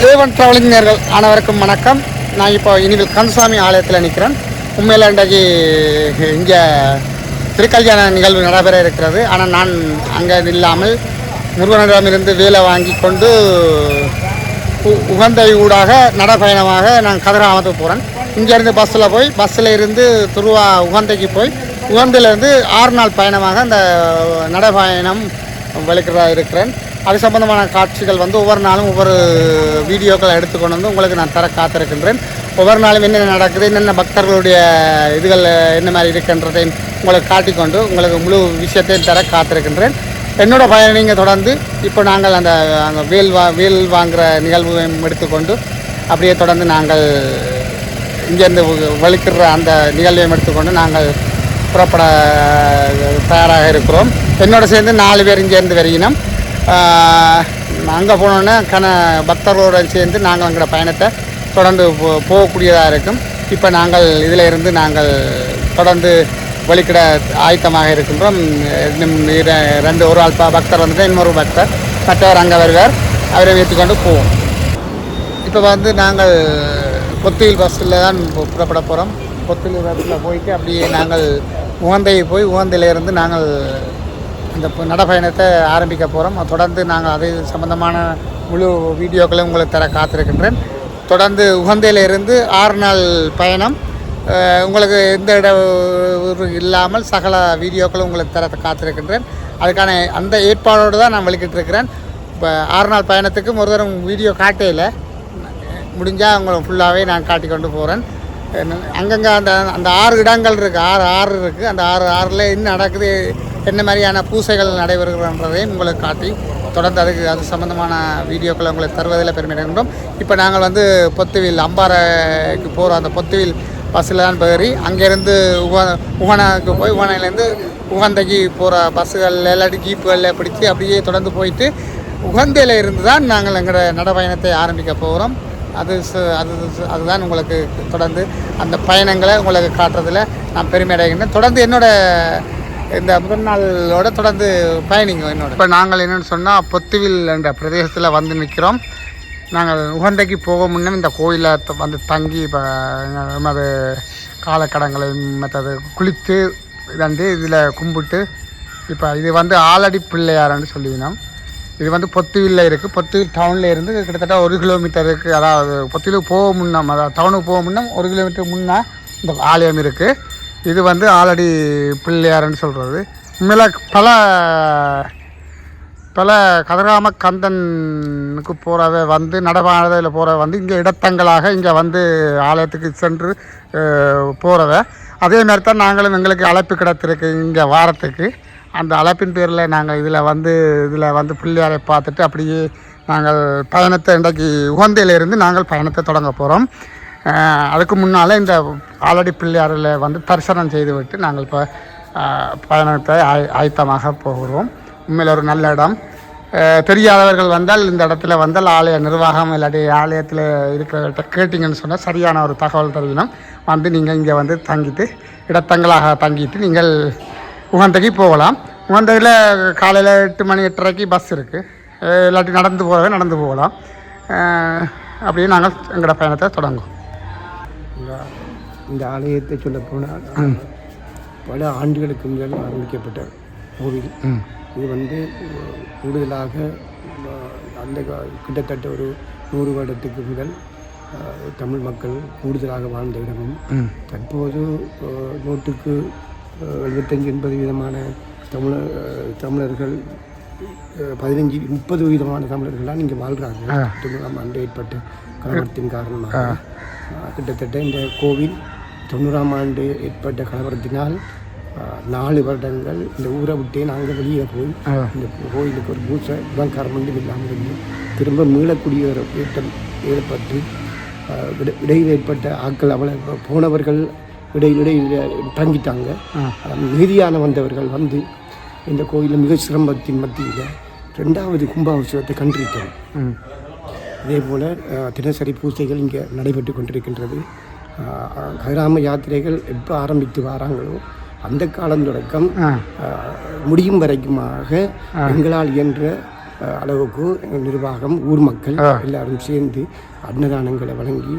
A1 ட்ராவலிங்கர்கள் அனைவருக்கும் வணக்கம். நான் இப்போ இனிவில் கந்தசாமி ஆலயத்தில் நிற்கிறேன். உண்மையில் இன்றைக்கு இங்கே திருக்கல்யாண நிகழ்வு நடைபெற இருக்கிறது. ஆனால் நான் அங்கே இல்லாமல் முருகனிடமிருந்து வேலை வாங்கி கொண்டு உகந்தை ஊடாக நடைப்பயணமாக நான் கதிராமத்துக்கு போகிறேன். இங்கேருந்து பஸ்ஸில் இருந்து துருவா உகந்தைக்கு போய் உகந்தையிலேருந்து 6 நாள் பயணமாக அந்த நடைப்பயணம் வலிக்கிறதா இருக்கிறேன். அது சம்பந்தமான காட்சிகள் ஒவ்வொரு நாளும் ஒவ்வொரு வீடியோக்களை எடுத்துக்கொண்டு உங்களுக்கு நான் தர காத்திருக்கின்றேன். ஒவ்வொரு நாளும் என்னென்ன நடக்குது, என்னென்ன பக்தர்களுடைய இதுகள் என்ன மாதிரி இருக்குன்றதையும் உங்களுக்கு காட்டிக்கொண்டு உங்களுக்கு முழு விஷயத்தையும் தர காத்திருக்கின்றேன். என்னோடய பயணம் நீங்கள் தொடர்ந்து இப்போ நாங்கள் அந்த வேல் வாங்குகிற நிகழ்வையும் எடுத்துக்கொண்டு அப்படியே தொடர்ந்து நாங்கள் இங்கேருந்து வலிக்கிற அந்த நிகழ்வையும் எடுத்துக்கொண்டு நாங்கள் புறப்பட தயாராக இருக்கிறோம். என்னோட சேர்ந்து 4 பேர் இங்கேருந்து வருகினோம். அங்கே போனோன்னே பக்தர்களோடு சேர்ந்து நாங்கள் எங்களோட பயணத்தை தொடர்ந்து போகக்கூடியதாக இருக்கும். இப்போ நாங்கள் இதில் இருந்து நாங்கள் தொடர்ந்து வழிக்கிட ஆயத்தமாக இருக்கின்றோம். ஒரு ஆள் பக்தர் வந்துட்டு இன்னொரு பக்தர் மற்றவர் அங்கே வருவார். அவரை வைத்துக்கொண்டு போவோம். இப்போ நாங்கள் பொத்தியில் பஸ்ஸில் தான் புறப்பட போகிறோம். பொத்தியில் பஸ்ஸில் போயிட்டு அப்படியே நாங்கள் உகந்தையை போய் உகந்தையிலேருந்து நாங்கள் இந்த நடைப்பயணத்தை ஆரம்பிக்க போகிறோம். தொடர்ந்து நாங்கள் அது சம்பந்தமான முழு வீடியோக்களையும் உங்களுக்கு தர காத்திருக்கின்றேன். தொடர்ந்து உகந்தையிலிருந்து 6 நாள் பயணம் உங்களுக்கு எந்த இல்லாமல் சகல வீடியோக்களும் உங்களுக்கு தர காத்திருக்கின்றேன். அதுக்கான அந்த ஏற்பாடோடு தான் நான் வலிக்கிட்டு இருக்கிறேன். இப்போ 6 நாள் பயணத்துக்கு ஒரு தரம் வீடியோ காட்டையில் முடிஞ்சால் உங்களை ஃபுல்லாகவே நான் காட்டி கொண்டு போகிறேன். அங்கங்கே அந்த 6 இடங்கள் இருக்குது, 6 இருக்குது. அந்த 6 என்ன நடக்குது, என்ன மாதிரியான பூசைகள் நடைபெறுகிறன்றதையும் உங்களுக்கு காட்டி தொடர்ந்து அது சம்பந்தமான வீடியோக்களை உங்களுக்கு தருவதில் பெருமைப்படுகின்றோம். இப்போ நாங்கள் பொத்துவில் அம்பாறைக்கு போகிறோம். அந்த பொத்துவில் பஸ்ஸில் தான் ஏறி அங்கேருந்து உகனாக்கு போய் உகனையிலேருந்து உகந்தைக்கு போகிற பஸ்ஸுகள் இல்லாட்டி ஜீப்புகளில் பிடிச்சி அப்படியே தொடர்ந்து போயிட்டு உகந்தையில் இருந்து தான் நாங்கள் எங்களோட நடைப்பயணத்தை ஆரம்பிக்க போகிறோம். அதுதான் உங்களுக்கு தொடர்ந்து அந்த பயணங்களை உங்களுக்கு காட்டுறதில் நான் பெருமை அடைகின்றேன். தொடர்ந்து என்னோடய இந்த முதல் நாளோட தொடர்ந்து பயணிங்க என்னோட. இப்போ நாங்கள் என்னென்னு சொன்னால் பொத்துவில் என்ற பிரதேசத்தில் நிற்கிறோம். நாங்கள் உகந்தைக்கு போக முன்னே இந்த கோயிலில் தங்கி இப்போ அது காலக்கடங்களை மற்றது குளித்து இதில் கும்பிட்டு இப்போ இது ஆலடி பிள்ளையார்னு சொல்லிவினோம். இது பொத்துவில்ல இருக்குது. பொத்துவில் டவுனில் இருந்து கிட்டத்தட்ட 1 கிலோமீட்டருக்கு, அதாவது பொத்துவிலுக்கு போக முன்னம், அதாவது டவுனுக்கு போக முன்னம் 1 கிலோமீட்டருக்கு முன்னே இந்த ஆலயம் இருக்குது. இது ஆலடி பிள்ளையார்னு சொல்கிறது. உண்மையில் பல கதிராம கந்தனுக்கு போகிறவ நடப்பாதையில் போகிறவ இங்கே இடத்தங்களாக இங்கே ஆலயத்துக்கு சென்று போகிறவ. அதே மாதிரி தான் நாங்களும் எங்களுக்கு அழைப்பு கிடைத்திருக்கு இங்கே வாரத்துக்கு. அந்த அழைப்பின் பேரில் நாங்கள் இதில் பிள்ளையாரை பார்த்துட்டு அப்படியே நாங்கள் பயணத்தை இன்றைக்கு உகந்தையிலிருந்து நாங்கள் பயணத்தை தொடங்க போகிறோம். அதுக்கு முன்னால் இந்த ஆலடி பிள்ளையாரில் தரிசனம் செய்துவிட்டு நாங்கள் இப்போ பயணத்தை ஆயத்தமாக போகிறோம். உண்மையில் ஒரு நல்ல இடம். தெரியாதவர்கள் இந்த இடத்துல ஆலய நிர்வாகம் இல்லாட்டி ஆலயத்தில் இருக்கிறவர்கிட்ட கேட்டிங்கன்னு சொன்னால் சரியான ஒரு தகவல் தருவினோம். நீங்கள் இங்கே தங்கிட்டு இடத்தங்களாக தங்கிட்டு நீங்கள் உகந்தைக்கு போகலாம். உகந்தையில் காலையில் 8 மணி 8:30க்கு பஸ் இருக்குது. இல்லாட்டி நடந்து போகலாம். அப்படியே நாங்கள் எங்களோட பயணத்தை தொடங்குவோம். இந்த ஆலயத்தை சொல்ல போனால் பல ஆண்டுகளுக்கு முதல் ஆரம்பிக்கப்பட்ட கோவில். இது கூடுதலாக அந்த கிட்டத்தட்ட ஒரு 100 வருடத்துக்கு முதல் தமிழ் மக்கள் கூடுதலாக வாழ்ந்த இடமும் தற்போது 100க்கு 75-80% தமிழர்கள் 15-30% தமிழர்கள்லாம் இங்கே வாழ்கிறாங்க. 90ஆம் ஆண்டு ஏற்பட்ட கலவரத்தின் காரணமாக கிட்டத்தட்ட இந்த கோவில் 90ஆம் ஆண்டு ஏற்பட்ட கலவரத்தினால் 4 வருடங்கள் இந்த ஊரை விட்டே நாங்கள் வெளியே போய் இந்த கோயிலுக்கு ஒரு பூசை அலங்காரம் இல்லாமல் இருந்து திரும்ப மீளக்கூடிய ஒரு ஏற்றம் ஏற்பட்டு இடையில் ஏற்பட்ட ஆட்கள் அவ்வளோ போனவர்கள் இடையில் தங்கிட்டாங்க. மீதியான வந்தவர்கள் இந்த கோயிலில் மிக சிரமத்தின் மத்தியில் 2வது கும்பாபிஷேகத்தை கண்டிருக்கிறோம். இதே போல் தினசரி பூஜைகள் இங்கே நடைபெற்று கொண்டிருக்கின்றது. கதிராம யாத்திரைகள் எப்போ ஆரம்பித்து வராங்களோ அந்த காலம் தொடக்கம் முடியும் வரைக்குமாக எங்களால் இயன்ற அளவுக்கு எங்கள் நிர்வாகம் ஊர் மக்கள் எல்லாரும் சேர்ந்து அன்னதானங்களை வழங்கி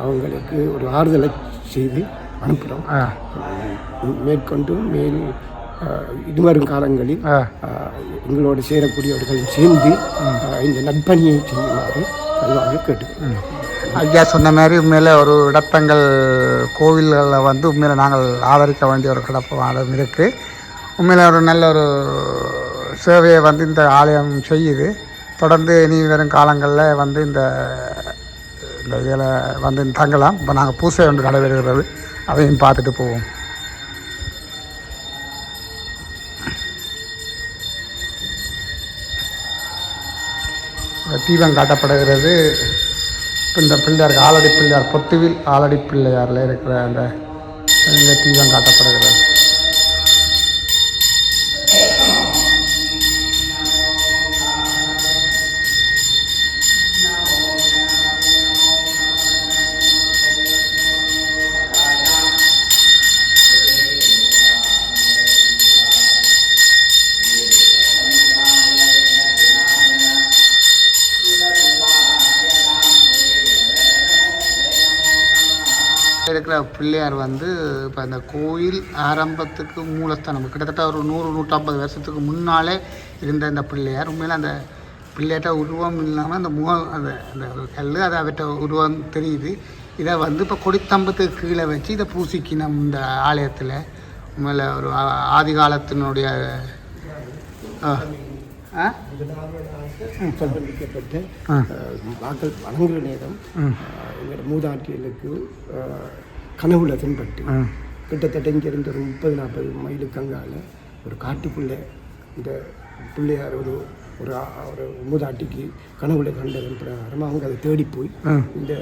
அவங்களுக்கு ஒரு ஆறுதலை செய்து அனுப்புகிறோம். மேற்கொண்டு இதுவரும் காலங்களில் எங்களோடு சேரக்கூடியவர்களும் சேர்ந்து இந்த நற்பணியை செய்யுமாறு பல்வாக கேட்டு ஐயா சொன்ன மாதிரி உண்மையில் ஒரு இடத்தங்கள் கோவில்களில் வந்து உண்மையில் நாங்கள் ஆதரிக்க வேண்டிய ஒரு கிடப்பாடம் இருக்குது. உண்மையில் ஒரு நல்ல ஒரு சேவையை வந்து இந்த ஆலயம் செய்யுது. தொடர்ந்து இனி வரும் காலங்களில் வந்து இந்த இதில் வந்து தங்கலாம். இப்போ நாங்கள் பூசை ஒன்று நடைபெறுகிறது, அதையும் பார்த்துட்டு போவோம். தீபம் காட்டப்படுகிறது. இந்த பிள்ளையாருக்கு ஆலடி பிள்ளையார், பொத்துவில் ஆலடி பிள்ளையாரில் இருக்கிற அந்த இங்கே தீபம் காட்டப்படுகிறது. இருக்கிற பிள்ளையார் வந்து இப்போ இந்த கோயில் ஆரம்பத்துக்கு மூலஸ்தானம் கிட்டத்தட்ட ஒரு 100-150 வருஷத்துக்கு முன்னாலே இருந்த இந்த பிள்ளையார். உண்மையில் அந்த பிள்ளையார்ட்ட உருவம் இல்லாமல் அந்த முகம் அந்த அந்த கல் அதை அவற்ற உருவம் தெரியுது. இதை வந்து இப்போ கொடித்தம்பத்துக்கு கீழே வச்சு இதை பூசிக்கணும் இந்த ஆலயத்தில். உண்மையில் ஒரு ஆதி காலத்தினுடைய சம்பந்திக்கப்பட்ட வாக்கள் வணங்குற நேரம் எங்களோட மூதாட்டியலுக்கு கனவுல தென்பட்டு கிட்டத்தட்ட இங்கிருந்து ஒரு 30-40 மைலுக்கு அங்கால ஒரு காட்டுக்குள்ளே இந்த பிள்ளையார் ஒரு ஒரு மூதாட்டிக்கு கனவுல கண்டதன் பிரகாரம் அவங்க அதை தேடி போய் இந்த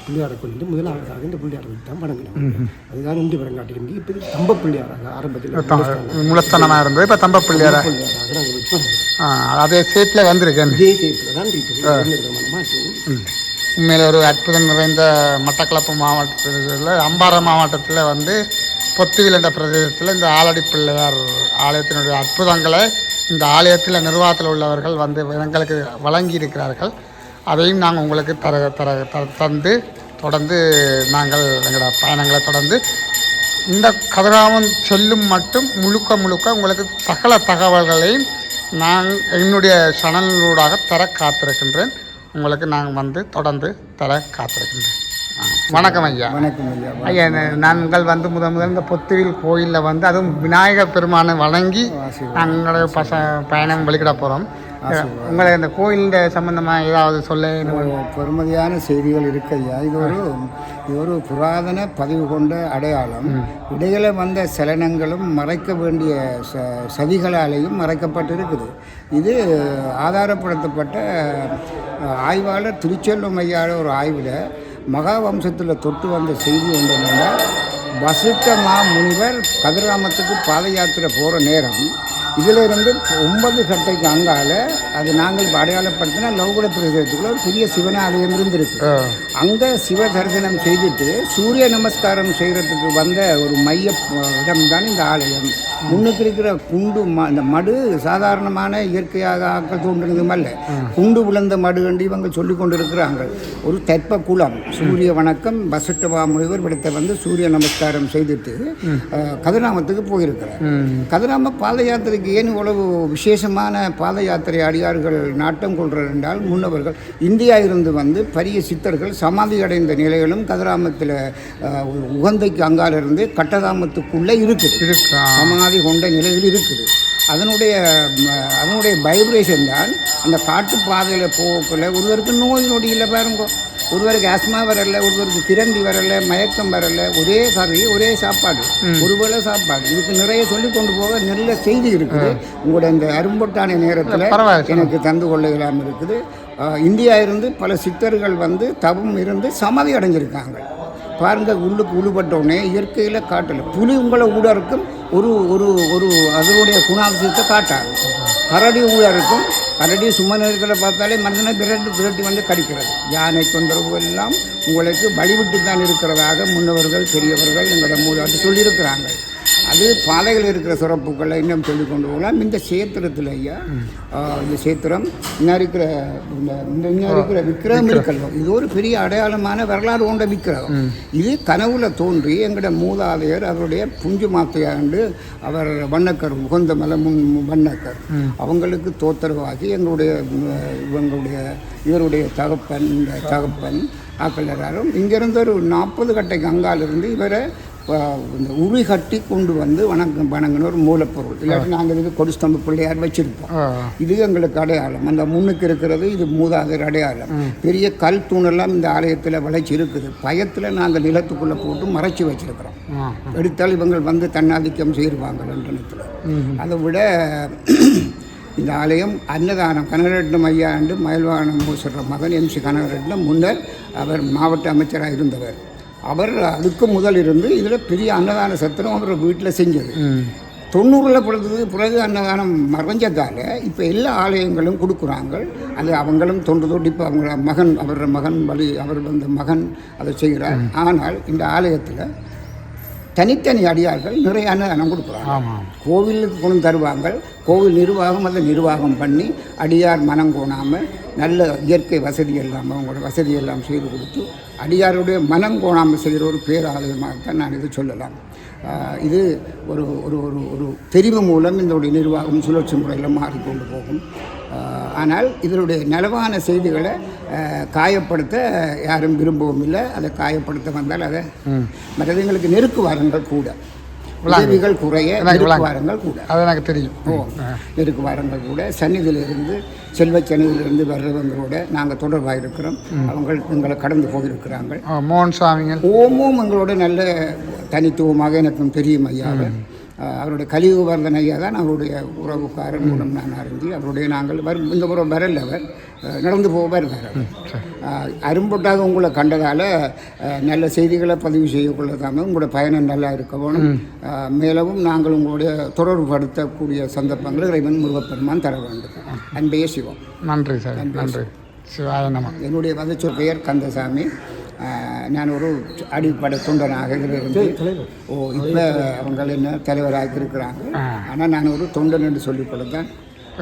பிள்ளையாரை கொண்டு முதலாவதாக இந்த பிள்ளையாரை தான் வணங்கினாங்க. அதுதான் இந்து வரங்காட்டிலிருந்து இப்போ தம்ப பிள்ளையாராக ஆரம்பத்தில் மூலஸ்தானமாக இருந்தது. இப்போ தம்ப பிள்ளையாராக நாங்கள் வச்சு அதே ஷேப்பில் வந்திருக்கேன். இதே ஷேப்பில் தான் இருக்குது. உண்மையில் ஒரு அற்புதம் நிறைந்த மட்டக்களப்பு மாவட்டத்தில், அம்பாறை மாவட்டத்தில் வந்து பொத்துவில் என்ற பிரதேசத்தில் இந்த ஆலடி பிள்ளையார் ஆலயத்தினுடைய அற்புதங்களை இந்த ஆலயத்தில் நிர்வாகத்தில் உள்ளவர்கள் வந்து எங்களுக்கு வழங்கி இருக்கிறார்கள். அதையும் நாங்கள் உங்களுக்கு தந்து தொடர்ந்து நாங்கள் எங்களோட பயணங்களை தொடர்ந்து இந்த கதிராமம் செல்லும் மட்டும் முழுக்க உங்களுக்கு சகல தகவல்களையும் நான் என்னுடைய சேனலூடாக தர காத்திருக்கின்றேன். உங்களுக்கு நாங்கள் வந்து தொடர்ந்து தர காத்திருக்கின்றேன். வணக்கம் ஐயா. வணக்கம் ஐயா. ஐயா, நாங்கள் வந்து முதல் இந்த பொத்துவில் கோயிலில் வந்து அதுவும் விநாயகர் பெருமானை வணங்கி நாங்களுடைய பயணம் வெளிக்கிட போகிறோம். உங்களை இந்த கோயிலின் சம்பந்தமாக ஏதாவது சொல்ல பெருமதியான செய்திகள் இருக்கு ஐயா. இது ஒரு புராதன பதிவு கொண்ட அடையாளம். இடையில வந்த சலனங்களும் மறைக்க வேண்டிய சதிகளாலேயும் மறைக்கப்பட்டிருக்குது. இது ஆதாரப்படுத்தப்பட்ட ஆய்வாளர் திருச்செல்வம் ஐயாவோட ஒரு ஆய்வில் மகாவம்சத்தில் தொட்டு வந்த செய்தி ஒன்று என்னென்னா, வசிஷ்ட முனிவர் கதிராமத்துக்கு பாத யாத்திரை போகிற நேரம் இதிலிருந்து 9 கட்டைக்கு அங்கால அது நாங்கள் அடையாளப்படுத்தினா லௌகுல பிரதேசத்துக்குள்ள ஒரு பெரிய சிவனாலயம் இருந்திருக்கு. அங்கே சிவ தரிசனம் செய்துட்டு சூரிய நமஸ்காரம் செய்கிறதுக்கு வந்த ஒரு மைய இடம்தான் இந்த ஆலயம். முன்னுக்கு இருக்கிற குண்டு இந்த மடு சாதாரணமான இயற்கையாக ஆக்கள் தோன்றுனதும் அல்ல, குண்டு விழுந்த மடு கண்டு இவங்க சொல்லி கொண்டு இருக்கிறாங்க. ஒரு தெப்ப குளம், சூரிய வணக்கம். வசிஷ்ட முனிவர் இடத்தை வந்து சூரிய நமஸ்காரம் செய்துட்டு கதிராமத்துக்கு போயிருக்கிறார். கதிராம பாத யாத்திரை ஏன் இவ்வளவு விசேஷமான பாத யாத்திரை அடியார்கள் நாட்டம் கொள்கிறார் என்றால், முன்னவர்கள் இந்தியா இருந்து வந்து பெரிய சித்தர்கள் சமாதி அடைந்த நிலைகளும் கதிராமத்தில் உகந்தைக்கு அங்காலிருந்து கட்டதாமத்துக்குள்ளே இருக்குது, சமாதி கொண்ட நிலையில் இருக்குது. அதனுடைய வைப்ரேஷன் தான் அந்த காட்டு பாதையில் போகக்குள்ள ஒருவருக்கு நோய் நொடி இல்லை பாருங்க, ஒருவருக்கு ஆஸ்மா வரல, ஒருவருக்கு திரண்டி வரல, மயக்கம் வரல, ஒரே கறி ஒரே சாப்பாடு, ஒருவேளை சாப்பாடு. இதுக்கு நிறைய சொல்லி கொண்டு போக நல்ல செய்தி இருக்குது. உங்களோட இந்த அரும்பொட்டான நேரத்தில் எனக்கு தந்து கொள்ளலாம் இருக்குது. இந்தியா இருந்து பல சித்தர்கள் வந்து தவம் இருந்து சமாதி அடைஞ்சிருக்காங்க பாருங்க. உள்ளுக்கு உழுபட்டோடனே இயற்கையில் காட்டலை புலி உங்களை ஊட இருக்கும், ஒரு ஒரு ஒரு அதனுடைய குணாதிசயத்தை காட்டாது. கரடி ஊழ இருக்கும், கரடி சும்மா நேரத்தில் பார்த்தாலே மனிதனை விரட்டி வந்து கடிக்கிறது. யானை தொந்தரவு எல்லாம் உங்களுக்கு வழிவிட்டு தான் இருக்கிறதாக முன்னவர்கள் பெரியவர்கள் எங்களோட மூதாட்டி சொல்லியிருக்கிறாங்க. அது பாதைகள் இருக்கிற சிறப்புகளை இன்னும் சொல்லி கொண்டு போகலாம். இந்த சேத்திரத்தில் ஐயா இந்த சேத்திரம் இன்னும் இருக்கிற விக்கிரகம் இருக்கல்ல, இது ஒரு பெரிய அடையாளமான வரலாறு கொண்ட விக்கிரகம். இது கனவுல தோன்றி எங்களோட மூதாதையர் அவருடைய புஞ்சு மாத்தையாண்டு அவர் வண்ணக்கர் உகந்த மலை வண்ணக்கர் அவங்களுக்கு தோத்தரவாகி இவருடைய தகப்பன் ஆக்கலராரும் இங்கிருந்து ஒரு 40 கட்டை கங்காலிருந்து இவரை இந்த உரி கட்டி கொண்டு வந்து வணங்கின ஒரு மூலப்பொருள். இல்லாட்டி நாங்கள் இதுக்கு கொடிஸ்தம்ப பிள்ளையார் வச்சுருப்போம். இது எங்களுக்கு அடையாளம். அந்த முன்னுக்கு இருக்கிறது இது மூதாதையர் அடையாளம். பெரிய கல் தூணெல்லாம் இந்த ஆலயத்தில் விளைச்சி இருக்குது. பயத்தில் நாங்கள் நிலத்துக்குள்ளே போட்டு மறைச்சி வச்சுருக்கிறோம். எடுத்தால் இவங்க வந்து தன்னாதிக்கம் செய்வாங்க லண்டனத்தில். அதை விட இந்த ஆலயம் அன்னதானம் கனகரட்னம் ஐயாண்டு மயில்வாகனம் பூசுற மகன் MC கனகரட்னம் முன்னர் அவர் மாவட்ட அமைச்சராக இருந்தவர். அவர் அதுக்கு முதல் இருந்து இதில் பெரிய அன்னதான சத்திரம் அவர் வீட்டில் செஞ்சது. 90 பிறகு அன்னதானம் மறைஞ்சதால் இப்போ எல்லா ஆலயங்களும் கொடுக்குறாங்க. அது அவங்களும் தொண்டு இப்போ அவங்கள அவர் மகன் அதை செய்கிறார். ஆனால் இந்த ஆலயத்தில் தனித்தனி அடியார்கள் நிறைய அன்னதானம் கொடுக்குறாங்க. கோவிலுக்கு கொண்டு தருவாங்க. கோவில் நிர்வாகம் அதை நிர்வாகம் பண்ணி அடியார் மனம் கோணாமல் நல்ல இயற்கை வசதி எல்லாம் அவங்களோட வசதியெல்லாம் செய்து கொடுத்து அடியாருடைய மனம் கோணாமல் செய்கிற ஒரு பேராலயமாகத்தான் நான் இது சொல்லலாம். இது ஒரு ஒரு ஒரு ஒரு தெரிவு மூலம் இதனுடைய நிர்வாகம் சுழற்சி முறையில் மாறிக்கொண்டு போகும். ஆனால் இதனுடைய நலவான செய்திகளை காயப்படுத்த யாரும் விரும்பவும் இல்லை. அதை காயப்படுத்த வந்தால் அதை மற்றவங்களுக்கு நெருக்குவாரங்கள் கூட, உதவிகள் குறைய நெருக்குவாரங்கள் கூட, அது எனக்கு தெரியும். நெருக்குவாரங்கள் கூட சந்நிதியிலிருந்து செல்வச்சந்நிதியிலிருந்து வர்றவங்களோட நாங்கள் தொடர்பாக இருக்கிறோம். அவங்க எங்களை கடந்து போயிருக்கிறாங்க. மோகன் சுவாமிகள் ஓமும் எங்களோட நல்ல தனித்துவமாக எனக்கும் தெரியும் ஐயாவை. அவருடைய கலியுகவர்தன் ஐயா தான் அவருடைய உறவுக்காரன் மூலம் நான் அறிஞ்சு அவருடைய நாங்கள் இந்த முறை வரல, அவர் நடந்து போக வருவார். அரும்பொட்டாக உங்களை கண்டதால் நல்ல செய்திகளை பதிவு செய்யக்கொள்ளதாமல் உங்களோட பயணம் நல்லா இருக்க வேணும். மேலும் நாங்கள் உங்களுடைய தொடர்புபடுத்தக்கூடிய சந்தர்ப்பங்களை இறைவன் முருகப்பெருமான் தர வேண்டும். அன்பைய சிவம். நன்றி சார். நன்றி சிவாய நம. என்னுடைய வதச்சொல் பெயர் கந்தசாமி. நான் ஒரு அடிப்படை தொண்டனாக இருந்து இப்போ அவங்க என்ன தலைவராக இருக்கிறாங்க. ஆனால் நான் ஒரு தொண்டன் என்று சொல்லிக்கொள்ளத்தான்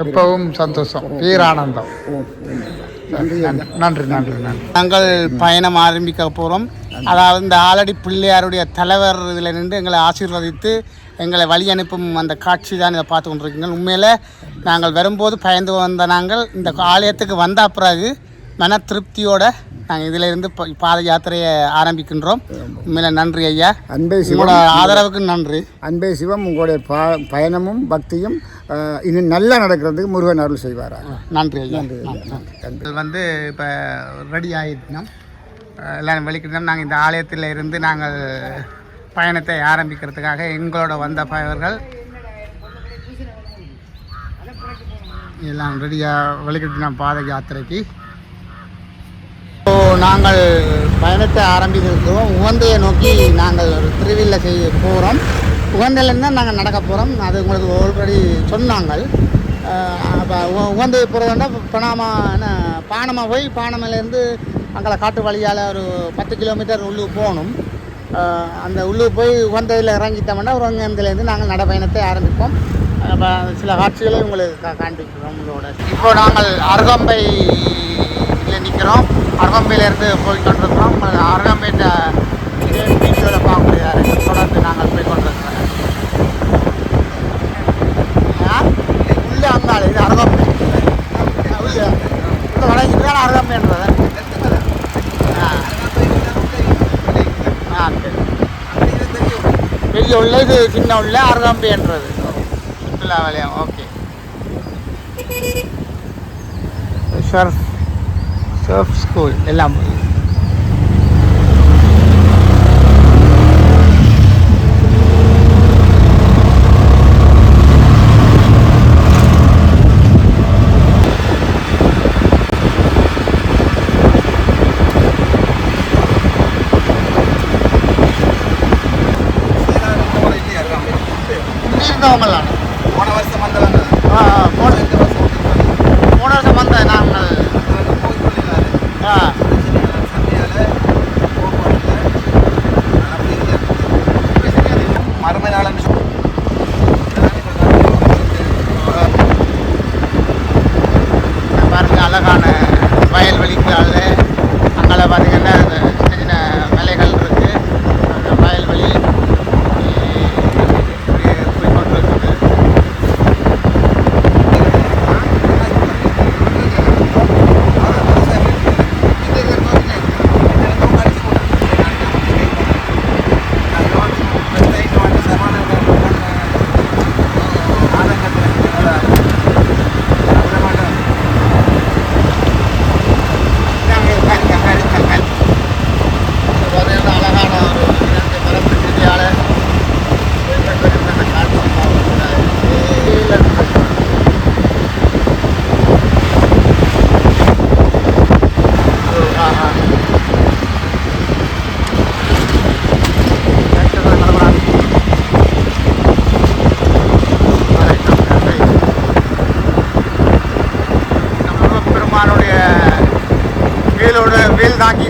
எப்பவும் சந்தோஷம், பேரானந்தம். நன்றி நன்றி நன்றி நன்றி. நாங்கள் பயணம் ஆரம்பிக்க போகிறோம். அதாவது இந்த ஆலடி பிள்ளையாருடைய தலைவர் இதில் நின்று எங்களை ஆசீர்வதித்து எங்களை வழி அனுப்பும் அந்த காட்சி தான் இதை பார்த்து கொண்டிருக்கீங்க. உண்மையில் நாங்கள் வரும்போது பயந்து வந்த நாங்கள் இந்த ஆலயத்துக்கு வந்த பிறகு மன திருப்தியோட நாங்கள் இதில் இருந்து பாத யாத்திரையை ஆரம்பிக்கின்றோம். உண்மையில நன்றி ஐயா. அன்பே சிவம், ஆதரவுக்கு நன்றி. அன்பே சிவம், உங்களுடைய பயணமும் பக்தியும் இன்னும் நல்லா நடக்கிறதுக்கு முருகன் அருள் செய்வாரா. நன்றி ஐயா. நன்றி. வந்து இப்போ ரெடி ஆகிட்டோம், எல்லாம் வெளிக்கிட்டோம். நாங்கள் இந்த ஆலயத்தில் இருந்து நாங்கள் பயணத்தை ஆரம்பிக்கிறதுக்காக எங்களோட வந்த பயவர்கள் எல்லாம் ரெடியாக வெளிக்கிட்டோம் பாத யாத்திரைக்கு. நாங்கள் பயணத்தை ஆரம்பித்திருக்கிறோம். உகந்தையை நோக்கி நாங்கள் ஒரு திருவிழில் செய்ய போகிறோம். உகந்தையிலேருந்து தான் நாங்கள் நடக்க போகிறோம். அது உங்களுக்கு ஆல்ரெடி சொன்னாங்க. அப்போ உகந்தை போகிறதுனா பானமாக போய் பானமையிலேருந்து அங்கே காட்டு வழியால் ஒரு 10 கிலோமீட்டர் உள்ளுக்கு போகணும். அந்த உள்ளுக்கு போய் உகந்தையில் இறங்கிட்டோம்னா ஒரு உகந்தையிலேருந்து நாங்கள் நடப்பயணத்தை ஆரம்பிப்போம். சில காட்சிகளை உங்களுக்கு காண்பிக்கிறோம் உங்களோட. இப்போ நாங்கள் அருகம்பையில் நிற்கிறோம். அருகம்பையிலேருந்து போய் கொண்டிருக்கிறோம். அருகம்பையிட்ட வீடியோவில் பார்க்கக்கூடியதாக தொடர்ந்து நாங்கள் போய் கொண்டிருக்கிறோம். உள்ளே அங்காள் இது அருகம்பை உள்ளே வளைஞ்சிட்டு தான் அருகம்பைன்றது. பெரிய உள்ள இது சின்ன உள்ள அருகம்பைன்றது சுற்றுலா வலயம். ஓகே. சர்ஃப் ஸ்கூல் எல்லாம் இருந்தவங்களான போன வருஷம் வந்தவங்க. போன வருஷம் வந்த நாங்கள்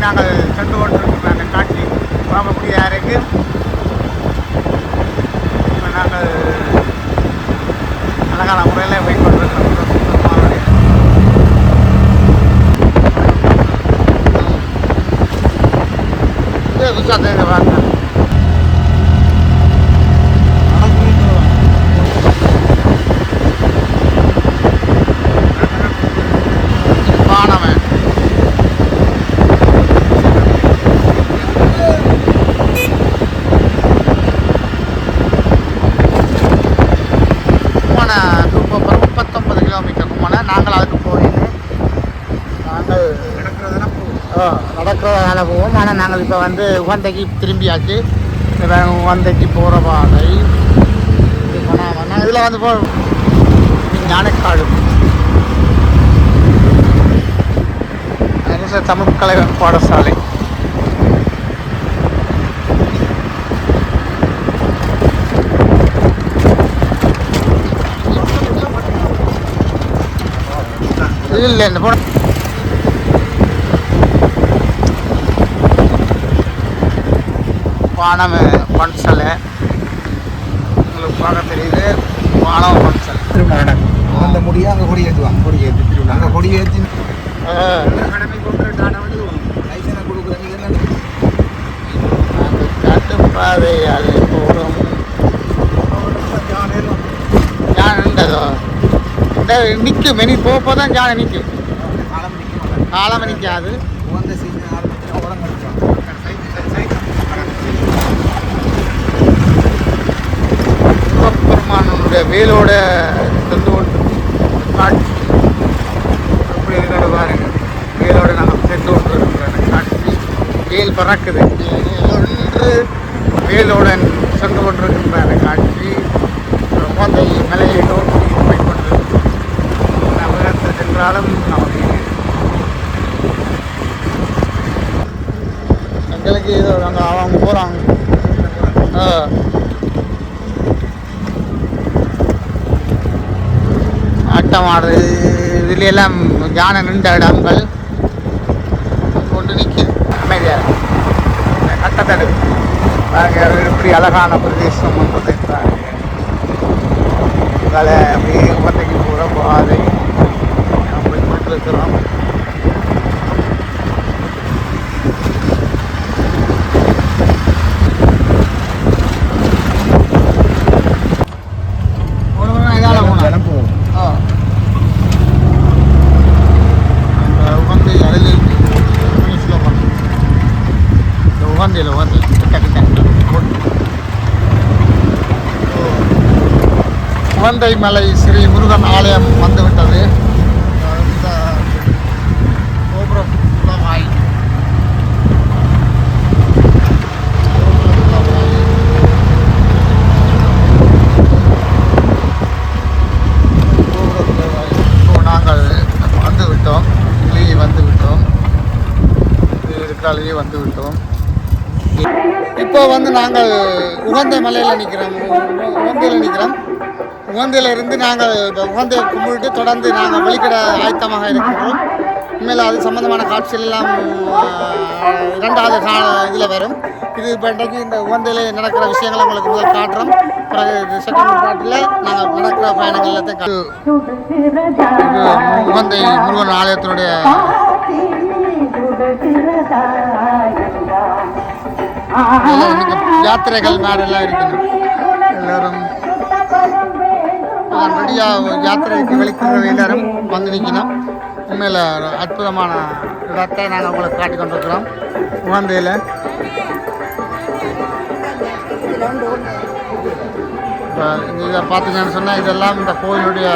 நாங்கள் சென்று கொண்டிருக்கிற அந்த காட்சி பார்க்கக்கூடியதாக இருக்குது. நாங்கள் அழகான முறையில் வெயிட் பண்ணுறோம். குஜராத் வாங்க வானவன் கும்பனை 39 கிலோமீட்டர் கும்பனை. நாங்கள் அதுக்கு போயிட்டு நாங்கள் நடக்கிறதால போவோம். ஆனால் நாங்கள் இப்போ வந்து உகந்தைக்கு திரும்பியாச்சு. உகந்தைக்கு போகிற பாதை இதில் வந்து ஞானக்காடு தமிழ் கலை பாடசாலை. இல்லை இந்த போன வானம் பன்சலை உங்களுக்கு பார்க்க தெரியுது. வானம் பன்சல் திருமணம் அந்த முடியாக அங்கே கொடி ஏற்றுவாங்க. கொடி ஏற்றி திருவிழா அங்கே கொடி ஏற்றி கடமை லைசனை கொடுக்குறீங்க. காட்டுப்பாதையால் போகிறோம். யானைண்டதோ இந்த நிற்கும் மெனி போக தான் யானை நிற்கும். காலம் நிற்காது. உகந்த சீசன் ஆரம்பிச்சு உரம் கழிச்சோம். பெருமானுடைய வேலோட தந்து கொண்டு காட்சி எப்படி இருக்கிற பாருங்க. வேலோட நாங்கள் சென்று கொண்டு இருக்கிற காட்சி. வேல் பறக்குது. ஒன்று வேலுடன் சென்று கொண்டிருக்கின்ற அந்த காட்சி. அந்த மலையை நோக்கி போய் கொண்டு நகரத்தில் சென்றாலும் நமக்கு எங்களுக்கு ஏதோ நாங்கள் அவங்க போகிறாங்க. ஆட்டம் ஆடுறது இதுலையெல்லாம் யானை நின்ற இடங்கள் கொண்டு நிற்கிது. அமைதியாக கட்டத்தடு இப்படி அழகான பிரதேசம் பண்ணுறது. அதில் அப்படியே உகந்தைக்கு போகிற பாதை போய் கொண்டிருக்கிறோம். உகந்தை மலை ஸ்ரீ முருகன் ஆலயம் வந்துவிட்டது. இந்த கோபுரம் நாங்கள் வந்துவிட்டோம். வெளியே வந்துவிட்டோம். இருக்கிறாலேயே வந்துவிட்டோம். இப்போ வந்து நாங்கள் உகந்தை மலையில் நிற்கிறோம். உகந்தையில் நிற்கிறோம். உகந்தையிலிருந்து நாங்கள் இப்போ உகந்தையை கும்பிட்டு தொடர்ந்து நாங்கள் வெளிக்கிட ஆயத்தமாக இருக்கிறோம். உண்மையில் அது சம்மந்தமான காட்சிகள் எல்லாம் இரண்டாவது இதில் வரும். இது இப்போ இன்றைக்கு இந்த உகந்தையில் நடக்கிற விஷயங்களை உங்களுக்கு முதல் காட்டுறோம். பிறகு செகண்ட் பாட்டில் நாங்கள் நடக்கிற பயணங்கள் எல்லாத்தையும் உகந்தை முருகன் ஆலயத்தினுடைய யாத்திரைகள் மேரெல்லாம் இருக்கணும். எல்லோரும் ரெடியாக யாத்திரைக்கு வெளிக்கிற எல்லாரும் வந்து நிற்கணும். உண்மையில் அற்புதமான இடத்தை நாங்கள் உங்களுக்கு காட்டி கொண்டிருக்கிறோம். உகந்தையில் இப்போ இதை பார்த்தீங்கன்னு சொன்னால் இதெல்லாம் இந்த கோயிலுடைய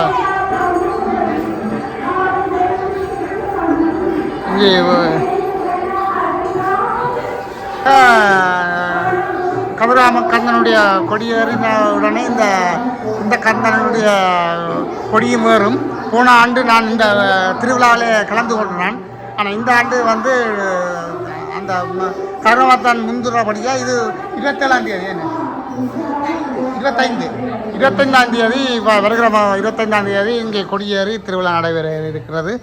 இங்கே கதிராம கந்தனுடைய கொடியேறி உடனே இந்த கந்தனுடைய கொடியும் ஏறும். போன ஆண்டு நான் இந்த திருவிழாவிலே கலந்து கொண்டான். ஆனால் இந்த ஆண்டு வந்து அந்த கருணாத்தான் முந்துறபடியாக இது 27ஆம் தேதி என்ன 25ஆம் தேதி வருகிற 25ஆம் தேதி இங்கே கொடியேறி திருவிழா நடைபெற இருக்கிறது.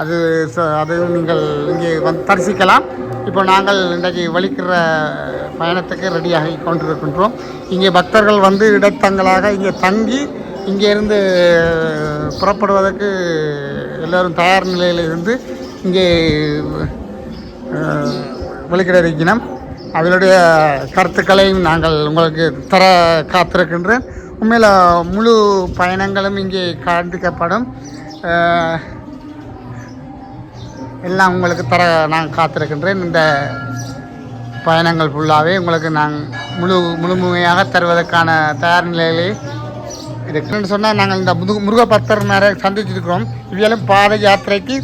அது நீங்கள் இங்கே வந்து தரிசிக்கலாம். இப்போ நாங்கள் இன்றைக்கு வலிக்கிற பயணத்துக்கு ரெடியாகி கொண்டிருக்கின்றோம். இங்கே பக்தர்கள் வந்து இடைத்தங்களாக இங்கே தங்கி இங்கேருந்து புறப்படுவதற்கு எல்லோரும் தயார் நிலையில் இருந்து இங்கே வலிக்கிற இருக்கணும். அவருடைய கருத்துக்களையும் நாங்கள் உங்களுக்கு தர காத்திருக்கின்றேன். உண்மையில் முழு பயணங்களும் இங்கே காண்பிக்கப்படும். எல்லாம் உங்களுக்கு தர நான் காத்திருக்கின்றேன். இந்த பயணங்கள் ஃபுல்லாகவே உங்களுக்கு நான் முழுமையாக தருவதற்கான தயார் நிலையிலே இருக்குன்னு சொன்னால் நாங்கள் இந்த முருகபக்தர் மேலே சந்திச்சிருக்கிறோம். இவையெல்லாம் பாத யாத்திரைக்கு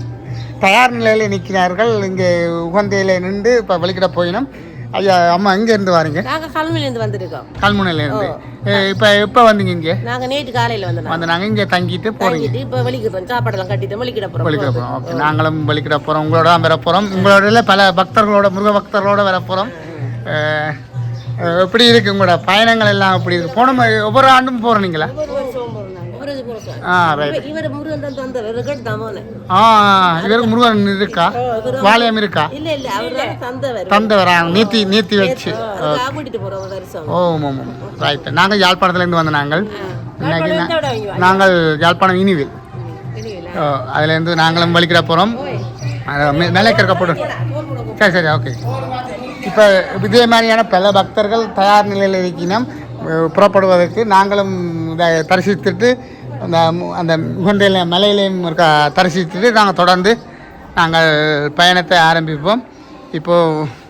தயார் நிலையில் நிற்கிறார்கள். இங்கே உகந்தையில் நின்று இப்போ வலிக்கிட போயினோம். ஐயா அம்மா எங்கேருந்து வரீங்க? நாங்கள் கல்முனையிலேருந்து வந்திருக்கோம். கல்முனையிலேருந்து இப்போ வந்தீங்க இங்கே? நாங்கள் நேற்று காலையில் வந்து நாங்கள் இங்கே தங்கிட்டு போகிறீங்க. இப்போ வலிக்கிறோம், சாப்பாடெல்லாம் கட்டிட்டு வலிக்கிட போகிறோம். ஓகே, நாங்களும் வலிக்கிட போகிறோம். உங்களோட வர போகிறோம். உங்களோட பல பக்தர்களோட முருக பக்தர்களோட வர போகிறோம். எப்படி இருக்குது உங்களோட பயணங்கள் எல்லாம்? எப்படி இருக்குது? போன ஒவ்வொரு ஆண்டும் போகிறீங்களா? இவருக்கு முருகன் இருக்கா? வாலயம் இருக்கா? தந்தவரா? நீத்தி வச்சு. ஓ ரைட். நாங்கள் யாழ்ப்பாணத்துலேருந்து வந்த நாங்கள் யாழ்ப்பாணம் இனிவில் அதுலேருந்து நாங்களும் வலிக்கிட போகிறோம். மேலே கறக்கப்படும். சரி ஓகே. இப்போ இதே மாதிரியான பல பக்தர்கள் தயார் நிலையில் இருக்கணும் புறப்படுவதற்கு. நாங்களும் இதை தரிசித்துட்டு அந்த உகந்தையில மலையிலையும் இருக்க தரிசித்துட்டு நாங்கள் தொடர்ந்து நாங்கள் பயணத்தை ஆரம்பிப்போம். இப்போது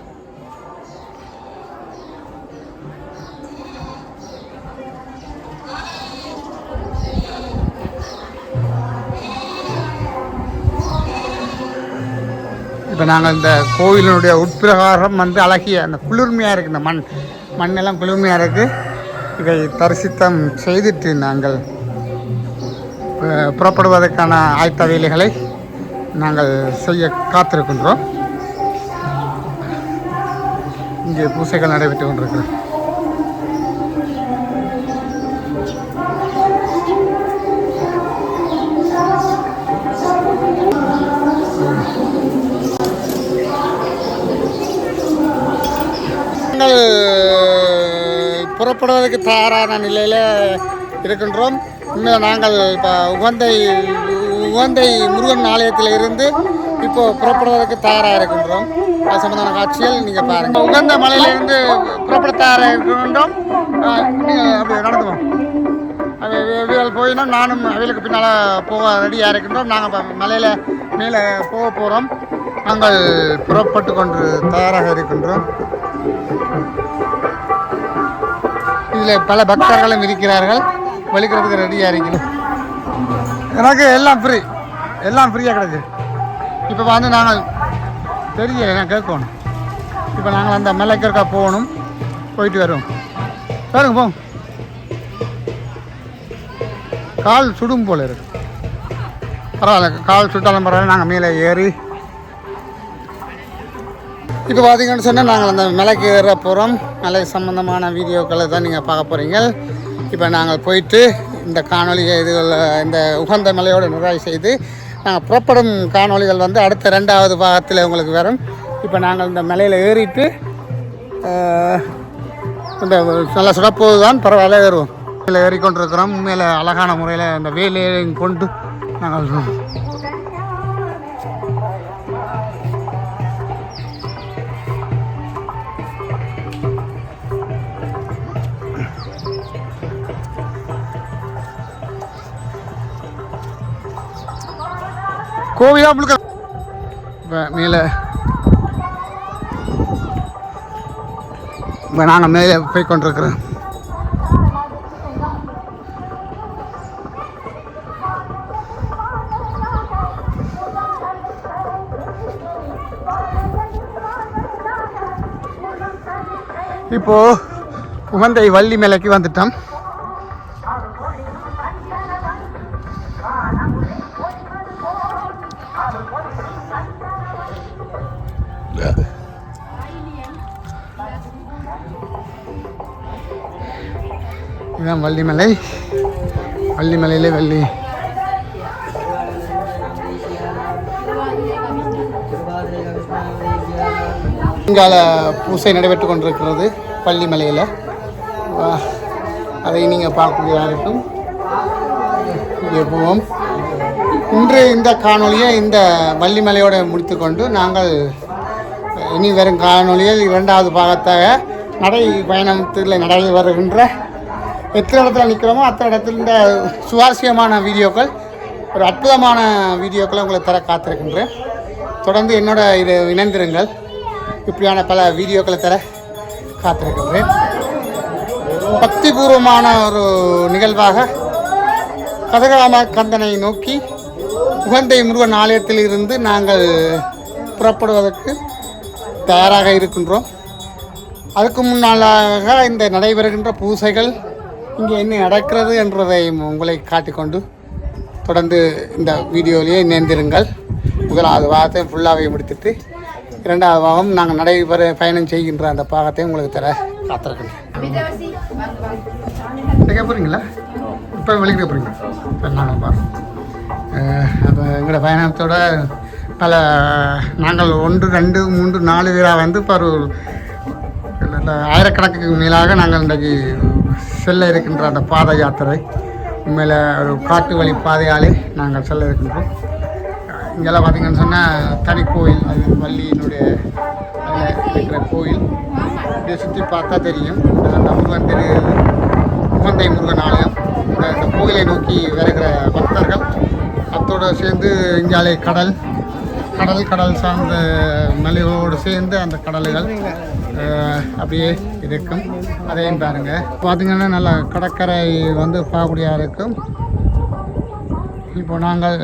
நாங்கள் இந்த கோவிலினுடைய உட்பிரகாரம் வந்து அழகிய அந்த குளிர்மையாக இருக்குது. இந்த மண்ணெல்லாம் குளிர்மையாக இருக்குது. இதை தரிசித்தம் செய்துட்டு நாங்கள் புறப்படுவதற்கான ஆயத்த வேலைகளை நாங்கள் செய்ய காத்திருக்கின்றோம். இங்கே பூசைகள் நடைபெற்று கொண்டிருக்கிறோம். நாங்கள் புறப்படுவதற்கு தயாரான நிலையில் இருக்கின்றோம். இன்னும் நாங்கள் இப்போ உகந்தை முருகன் ஆலயத்தில் இருந்து இப்போது புறப்படுவதற்கு தயாராக இருக்கின்றோம். அது சம்பந்தமான காட்சிகள் நீங்கள் பாருங்கள். உகந்த மலையிலிருந்து புறப்பட தயாராக இருக்கின்றோம். நீங்கள் அப்படி நடந்துவோம். அவைகள் போயினா நானும் அவைகளுக்கு பின்னால் போக ரெடியாக இருக்கின்றோம். நாங்கள் இப்போ மலையில் மேலே போக போகிறோம். நாங்கள் புறப்பட்டு கொண்டு தயாராக இருக்கின்றோம். இதில் பல பக்தர்களும் இருக்கிறார்கள். வலிக்கிறதுக்கு ரெடியாக இருக்கணும். எனக்கு எல்லாம் ஃப்ரீயாக கிடையாது. இப்போ வந்து நாங்கள் தெரியல, நான் கேட்கணும். இப்போ நாங்கள் அந்த மலைக்கருக்கா போகணும். போயிட்டு வருவோம். பாருங்க போங்க. கால் சுடும் போல இருக்கு. பரவாயில்ல, கால் சுட்டாலும் பரவாயில்ல. நாங்கள் மேலே ஏறி இப்போ பார்த்தீங்கன்னு சொன்னால் நாங்கள் அந்த மலைக்கு ஏற போகிறோம். மலை சம்பந்தமான வீடியோக்களை தான் நீங்கள் பார்க்க போகிறீங்க. இப்போ நாங்கள் போயிட்டு இந்த காணொலிகள் இந்த உகந்த மலையோடு நிறைவு செய்து நாங்கள் புறப்படும் காணொலிகள் வந்து அடுத்த 2வது பாகத்தில் உங்களுக்கு வரும். இப்போ நாங்கள் இந்த மலையில் ஏறிட்டு இந்த நல்ல சுடப்போது தான் பரவாயில்ல ஏறுவோம். இதில் ஏறிக்கொண்டிருக்கிறோம். உண்மையில் அழகான முறையில் இந்த வேலையை கொண்டு நாங்கள் கோவிலாக முழுக்க இப்போ மேலே இப்போ நாங்கள் மேலே போய் கொண்டிருக்கிறோம். இப்போது உகந்தை வள்ளி மலைக்கு வந்துட்டோம். இதுதான் வள்ளிமலை. வள்ளிமலையிலே இங்கால பூசை நடைபெற்று கொண்டிருக்கிறது பள்ளிமலையில். அதை நீங்கள் பார்க்கக்கூடியதாக இருக்கும். இங்கே போவோம். இன்று இந்த காணொலியை இந்த வள்ளிமலையோடு முடித்துக்கொண்டு நாங்கள் இனி வரும் காணொலியில் 2வது பாகத்தாக நடை பயணத்தில் நடை வருகின்ற எத்தனை இடத்துல நிற்கிறோமோ அத்தனை இடத்துல இந்த சுவாரஸ்யமான வீடியோக்கள், ஒரு அற்புதமான வீடியோக்களை உங்களை தர காத்திருக்கின்றேன். தொடர்ந்து என்னோட இது இணைந்திருங்கள். இப்படியான பல வீடியோக்களை தர காத்திருக்கின்றேன். பக்திபூர்வமான ஒரு நிகழ்வாக கதிராம கந்தனை நோக்கி உகந்தை முருகன் ஆலயத்தில் இருந்து நாங்கள் புறப்படுவதற்கு தயாராக இருக்கின்றோம். அதுக்கு முன்னாலாக இந்த நடைபெறுகின்ற பூசைகள் இங்கே என்ன நடக்கிறது என்றதை உங்களை காட்டிக்கொண்டு தொடர்ந்து இந்த வீடியோவிலேயே இணைந்திருங்கள். 1வது பாகத்தை ஃபுல்லாகவே முடித்துட்டு 2வது பாகம் நாங்கள் பயணம் செய்கின்ற அந்த பாகத்தை உங்களுக்கு தர காத்திருக்கேன். போகிறீங்களா? இப்போ வெளிக்கிட போகிறீங்க? இப்போ நாங்கள் பாருங்கள். அப்போ எங்களோட பயணத்தோட பல நாங்கள் 1, 2, 3, 4 பேராக வந்து இப்போ ஒரு ஆயிரக்கணக்குக்கு மேலாக நாங்கள் இன்றைக்கு செல்ல இருக்கின்ற அந்த பாத யாத்திரை உண்மையில் ஒரு காட்டு வழி பாதையாலே நாங்கள் செல்ல இருக்கின்றோம். இங்கெல்லாம் பார்த்திங்கன்னு சொன்னால் தனி கோயில், அது வள்ளியினுடைய அதில் இருக்கிற கோயில். இதை சுற்றி பார்த்தா தெரியும். அந்த முருகன் உகந்தை முருகன் ஆலயம். இந்த கோயிலை நோக்கி வருகிற பக்தர்கள், அத்தோடு சேர்ந்து இங்காலே கடல் சார்ந்த மலைகளோடு சேர்ந்து அந்த கடல்கள் அப்படியே இருக்கும். அதையும் பாருங்கள். பார்த்திங்கன்னா நல்லா கடற்கரை வந்து பார்க்கக்கூடியதாக இருக்கும். இப்போ நாங்கள்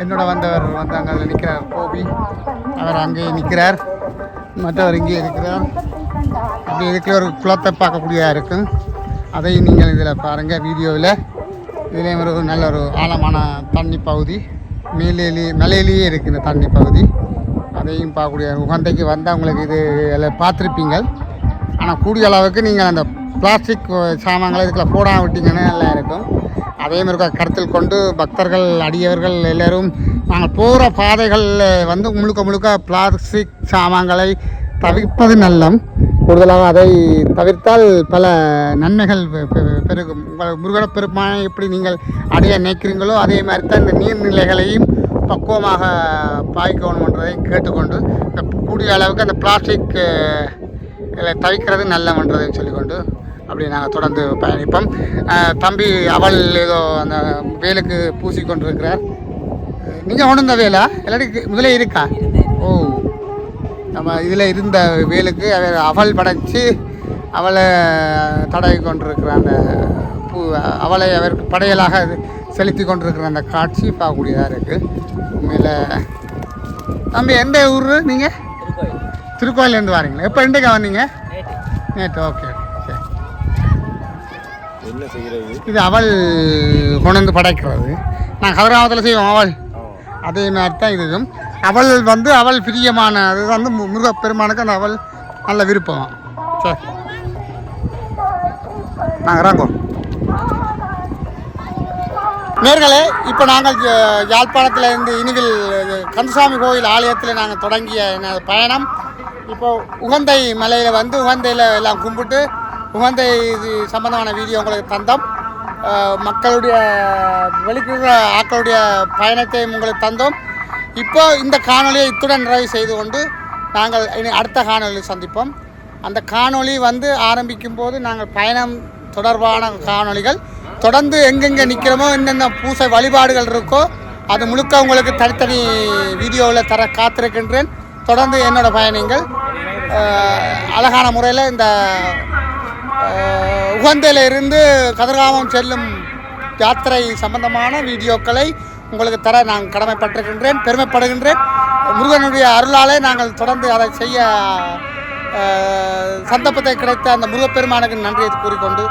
என்னோட வந்தவர் அங்கே நிற்கிறார், கோபி. அவர் அங்கே நிற்கிறார், மற்றவர் இங்கே இருக்கிறார். அப்படி இருக்கிற ஒரு குளத்தை பார்க்கக்கூடியதாக இருக்கும். அதையும் நீங்கள் இதில் பாருங்கள் வீடியோவில். இதுலேயும் ஒரு நல்ல ஒரு ஆழமான தண்ணி பகுதி, மலையிலேயே இருக்குது இந்த தண்ணி பகுதி. அதையும் பார்க்கக்கூடிய உகந்தைக்கு வந்தால் உங்களுக்கு இது எல்லாம் பார்த்துருப்பீங்க. ஆனால் கூடிய அளவுக்கு நீங்கள் அந்த பிளாஸ்டிக் சாமான்களை இதுக்குள்ள போடாமல் விட்டிங்கன்னா நல்லா இருக்கும். அதே மாதிரி கருத்தில் கொண்டு பக்தர்கள் அடியவர்கள் எல்லோரும் நாங்கள் போகிற பாதைகளில் வந்து முழுக்க பிளாஸ்டிக் சாமான்களை தவிர்ப்பது நல்லம். கூடுதலாக அதை தவிர்த்தால் பல நன்மைகள் பெருகும். உங்கள் முருகன பெருமானை எப்படி நீங்கள் அடைய நினைக்கிறீங்களோ அதே மாதிரி தான் இந்த நீர்நிலைகளையும் பக்குவமாக பாய்க்கணுன்றதை கேட்டுக்கொண்டு இந்த கூடிய அளவுக்கு அந்த பிளாஸ்டிக் தவிர்க்கிறது நல்லமன்றதையும் சொல்லிக்கொண்டு அப்படி நாங்கள் தொடர்ந்து பயணிப்போம். தம்பி அவள் ஏதோ அந்த வேலுக்கு பூசி கொண்டிருக்கிறார். நீங்கள் ஒன்றுந்த வேலா இல்லாட்டி முதலே இருக்கா? ஓ, நம்ம இதில் இருந்த வேலுக்கு அவள் படைச்சி அவளை தடவி கொண்டிருக்கிற அந்த அவளை அவருக்கு படையலாக செலுத்தி கொண்டிருக்கிற அந்த காட்சி பார்க்கக்கூடியதாக இருக்குது. உண்மையில் தம்பி எந்த ஊர் நீங்கள்? திருக்கோயிலேருந்து வரீங்களா? எப்போ இன்றைக்கா வந்தீங்க? நேற்று. ஓகே, சரி. என்ன செய்கிறது? இது அவள் கொண்டு வந்து படைக்கிறது. நான் கதிராமத்தில் செய்வோம் அவள். அதே மாதிரி தான் இதுவும். அவள் வந்து அவள் பிரியமான அது வந்து முருகப்பெருமானுக்கு அந்த அவள் நல்ல விருப்பம். சரி, நாங்கள் இறங்கோம். நேர்களே, இப்போ நாங்கள் யாழ்ப்பாணத்தில் இருந்து இனிவில் கந்தசாமி கோயில் ஆலயத்தில் நாங்கள் தொடங்கிய பயணம். இப்போ உகந்தை மலையில் வந்து உகந்தையில் எல்லாம் கும்பிட்டு உகந்தை இது சம்பந்தமான வீடியோ உங்களுக்கு தந்தோம். மக்களுடைய வெளிக்கிற ஆக்களுடைய பயணத்தை உங்களுக்கு தந்தோம். இப்போ இந்த காணொலியை இத்துடன் நிறைவு செய்து கொண்டு நாங்கள் இனி அடுத்த காணொலியில் சந்திப்போம். அந்த காணொலி வந்து ஆரம்பிக்கும் போது நாங்கள் பயணம் தொடர்பான காணொலிகள் தொடர்ந்து எங்கெங்கே நிற்கிறோமோ என்னென்ன பூசை வழிபாடுகள் இருக்கோ அது முழுக்க உங்களுக்கு தனித்தனி வீடியோவில் தர காத்திருக்கின்றேன். தொடர்ந்து என்னோட பயணங்கள் அழகான முறையில் இந்த உகந்தையில் இருந்து கதிர்காமம் செல்லும் யாத்திரை சம்பந்தமான வீடியோக்களை உங்களுக்கு தர நான் கடமைப்பட்டிருக்கின்றேன், பெருமைப்படுகின்றேன். முருகனுடைய அருளாலே நாங்கள் தொடர்ந்து அதை செய்ய சந்தர்ப்பத்தை கிடைத்த அந்த முருகப்பெருமானுக்கு நன்றியை கூறிக்கொண்டு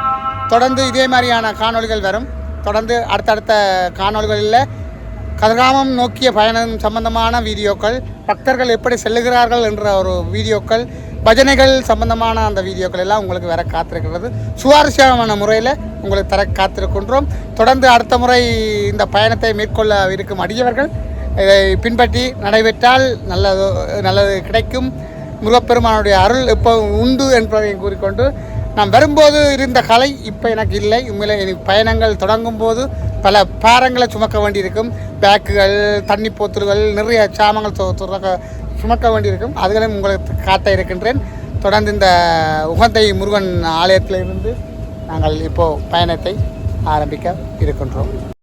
தொடர்ந்து இதே மாதிரியான காணொலிகள் வரும். தொடர்ந்து அடுத்தடுத்த காணொலிகளில் கதிர்காமம் நோக்கிய பயணம் சம்பந்தமான வீடியோக்கள், பக்தர்கள் எப்படி செல்லுகிறார்கள் என்ற ஒரு வீடியோக்கள் பஜனைகள் சம்பந்தமான அந்த வீடியோக்கள் எல்லாம் உங்களுக்கு வர காத்திருக்கிறது. சுவாரஸ்யமான முறையில் உங்களுக்கு தர காத்திருக்கின்றோம். தொடர்ந்து அடுத்த முறை இந்த பயணத்தை மேற்கொள்ள இருக்கும் அடியவர்கள் இதை பின்பற்றி நடைபெற்றால் நல்லது கிடைக்கும். முருகப்பெருமானுடைய அருள் இப்போ உண்டு என்பதையும் கூறிக்கொண்டு, நான் வரும்போது இருந்த கலை இப்போ எனக்கு இல்லை. உண்மையிலே எனக்கு பயணங்கள் தொடங்கும் போது பல பாரங்களை சுமக்க வேண்டியிருக்கும். பேக்குகள், தண்ணி போத்தல்கள், நிறைய சாமங்கள் சுமக்க வேண்டியிருக்கும். அதுகளையும் உங்களுக்கு காட்ட இருக்கின்றேன். தொடர்ந்து இந்த உகந்தை முருகன் ஆலயத்திலிருந்து நாங்கள் இப்போது பயணத்தை ஆரம்பிக்க இருக்கின்றோம்.